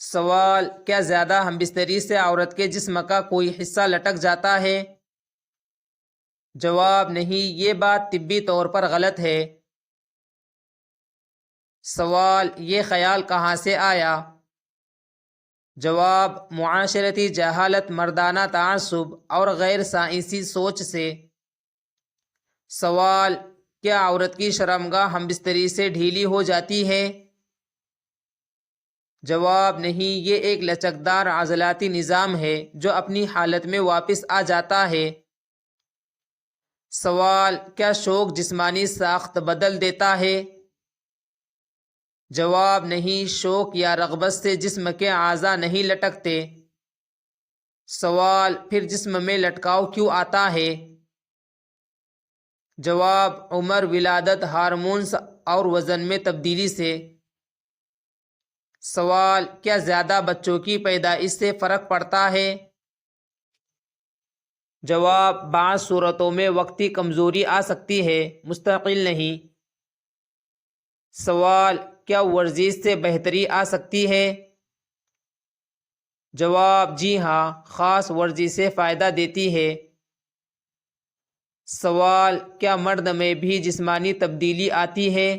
سوال: کیا زیادہ ہم بستری سے عورت کے جسم کا کوئی حصہ لٹک جاتا ہے؟ جواب: نہیں، یہ بات طبی طور پر غلط ہے۔ سوال: یہ خیال کہاں سے آیا؟ جواب: معاشرتی جہالت، مردانہ تعصب اور غیر سائنسی سوچ سے۔ سوال: کیا عورت کی شرمگاہ ہم بستری سے ڈھیلی ہو جاتی ہے؟ جواب: نہیں، یہ ایک لچکدار عضلاتی نظام ہے جو اپنی حالت میں واپس آ جاتا ہے۔ سوال: کیا شوق جسمانی ساخت بدل دیتا ہے؟ جواب: نہیں، شوق یا رغبت سے جسم کے اعضاء نہیں لٹکتے۔ سوال: پھر جسم میں لٹکاؤ کیوں آتا ہے؟ جواب: عمر، ولادت، ہارمونز اور وزن میں تبدیلی سے۔ سوال: کیا زیادہ بچوں کی پیدائش سے فرق پڑتا ہے؟ جواب: بعض صورتوں میں وقتی کمزوری آ سکتی ہے، مستقل نہیں۔ سوال: کیا ورزش سے بہتری آ سکتی ہے؟ جواب: جی ہاں، خاص ورزش سے فائدہ دیتی ہے۔ سوال: کیا مرد میں بھی جسمانی تبدیلی آتی ہے؟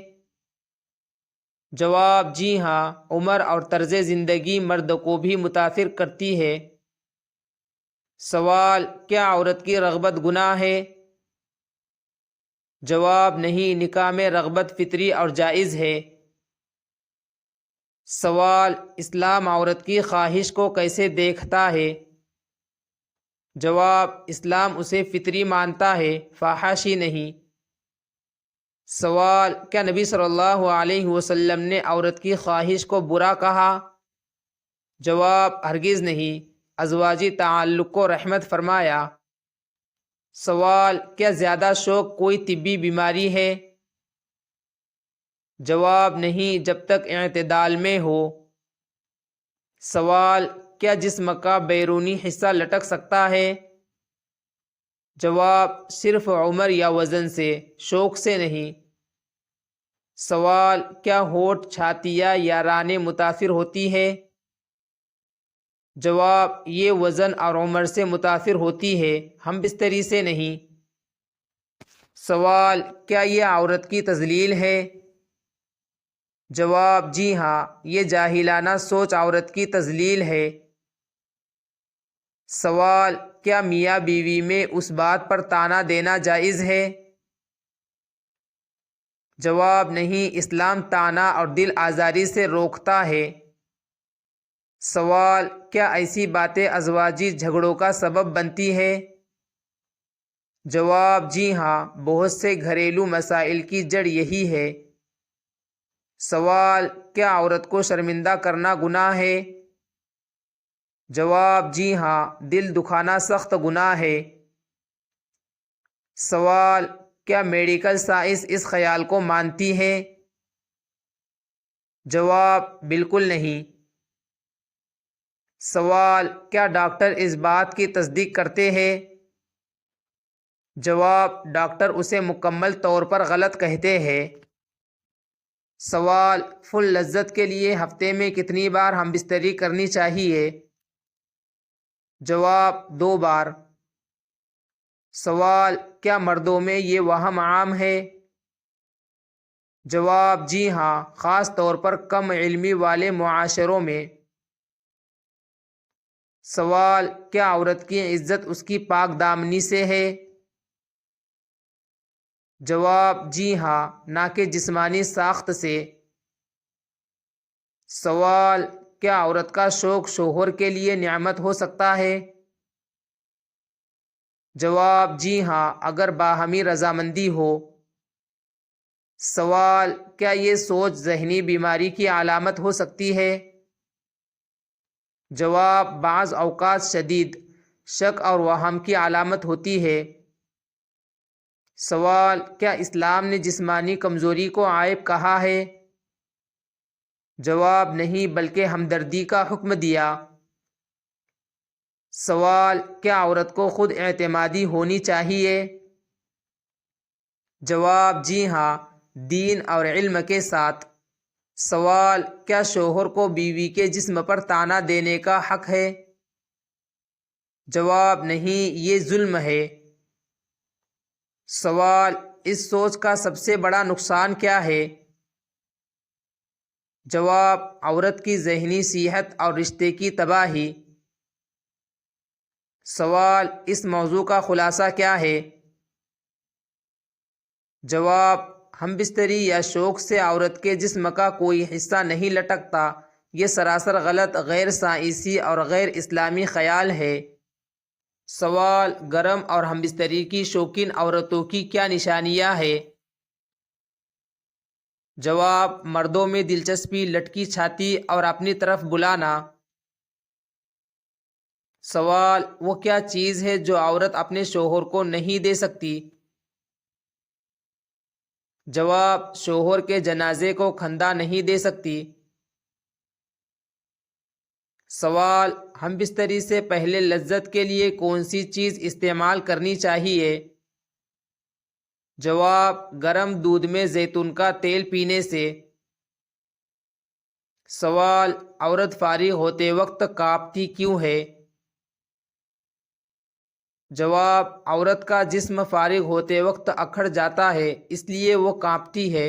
جواب: جی ہاں، عمر اور طرز زندگی مرد کو بھی متاثر کرتی ہے۔ سوال: کیا عورت کی رغبت گناہ ہے؟ جواب: نہیں، نکاح میں رغبت فطری اور جائز ہے۔ سوال: اسلام عورت کی خواہش کو کیسے دیکھتا ہے؟ جواب: اسلام اسے فطری مانتا ہے، فحاشی نہیں۔ سوال: کیا نبی صلی اللہ علیہ وسلم نے عورت کی خواہش کو برا کہا؟ جواب: ہرگز نہیں، ازواجی تعلق کو رحمت فرمایا۔ سوال: کیا زیادہ شوق کوئی طبی بیماری ہے؟ جواب: نہیں، جب تک اعتدال میں ہو۔ سوال: کیا جسم کا بیرونی حصہ لٹک سکتا ہے؟ جواب: صرف عمر یا وزن سے، شوق سے نہیں۔ سوال: کیا ہونٹ، چھاتیاں یا رانیں متاثر ہوتی ہے؟ جواب: یہ وزن اور عمر سے متاثر ہوتی ہے، ہم بستری سے نہیں۔ سوال: کیا یہ عورت کی تذلیل ہے؟ جواب: جی ہاں، یہ جاہلانہ سوچ عورت کی تذلیل ہے۔ سوال: کیا میاں بیوی میں اس بات پر طعنہ دینا جائز ہے؟ جواب: نہیں، اسلام طعنہ اور دل آزاری سے روکتا ہے۔ سوال: کیا ایسی باتیں ازواجی جھگڑوں کا سبب بنتی ہے؟ جواب: جی ہاں، بہت سے گھریلو مسائل کی جڑ یہی ہے۔ سوال: کیا عورت کو شرمندہ کرنا گناہ ہے؟ جواب: جی ہاں، دل دکھانا سخت گناہ ہے۔ سوال: کیا میڈیکل سائنس اس خیال کو مانتی ہے؟ جواب: بالکل نہیں۔ سوال: کیا ڈاکٹر اس بات کی تصدیق کرتے ہیں؟ جواب: ڈاکٹر اسے مکمل طور پر غلط کہتے ہیں۔ سوال: فل لذت کے لیے ہفتے میں کتنی بار ہم بستری کرنی چاہیے؟ جواب: 2 بار۔ سوال: کیا مردوں میں یہ وہم عام ہے؟ جواب: جی ہاں، خاص طور پر کم علمی والے معاشروں میں۔ سوال: کیا عورت کی عزت اس کی پاک دامنی سے ہے؟ جواب: جی ہاں، نہ کہ جسمانی ساخت سے۔ سوال: کیا عورت کا شوق شوہر کے لیے نعمت ہو سکتا ہے؟ جواب: جی ہاں، اگر باہمی رضامندی ہو۔ سوال: کیا یہ سوچ ذہنی بیماری کی علامت ہو سکتی ہے؟ جواب: بعض اوقات شدید شک اور وہم کی علامت ہوتی ہے۔ سوال: کیا اسلام نے جسمانی کمزوری کو عیب کہا ہے؟ جواب: نہیں، بلکہ ہمدردی کا حکم دیا۔ سوال: کیا عورت کو خود اعتمادی ہونی چاہیے؟ جواب: جی ہاں، دین اور علم کے ساتھ۔ سوال: کیا شوہر کو بیوی کے جسم پر طعنہ دینے کا حق ہے؟ جواب: نہیں، یہ ظلم ہے۔ سوال: اس سوچ کا سب سے بڑا نقصان کیا ہے؟ جواب: عورت کی ذہنی صحت اور رشتے کی تباہی۔ سوال: اس موضوع کا خلاصہ کیا ہے؟ جواب: ہم بستری یا شوق سے عورت کے جسم کا کوئی حصہ نہیں لٹکتا، یہ سراسر غلط، غیر سائنسی اور غیر اسلامی خیال ہے۔ سوال: گرم اور ہم بستری کی شوقین عورتوں کی کیا نشانیاں ہیں؟ جواب: مردوں میں دلچسپی، لٹکی چھاتی اور اپنی طرف بلانا۔ سوال: وہ کیا چیز ہے جو عورت اپنے شوہر کو نہیں دے سکتی؟ جواب: شوہر کے جنازے کو کھندا نہیں دے سکتی۔ سوال: ہم بستری سے پہلے لذت کے لیے کون سی چیز استعمال کرنی چاہیے؟ جواب: گرم دودھ میں زیتون کا تیل پینے سے۔ سوال: عورت فارغ ہوتے وقت کانپتی کیوں ہے؟ جواب: عورت کا جسم فارغ ہوتے وقت اکھڑ جاتا ہے، اس لیے وہ کانپتی ہے۔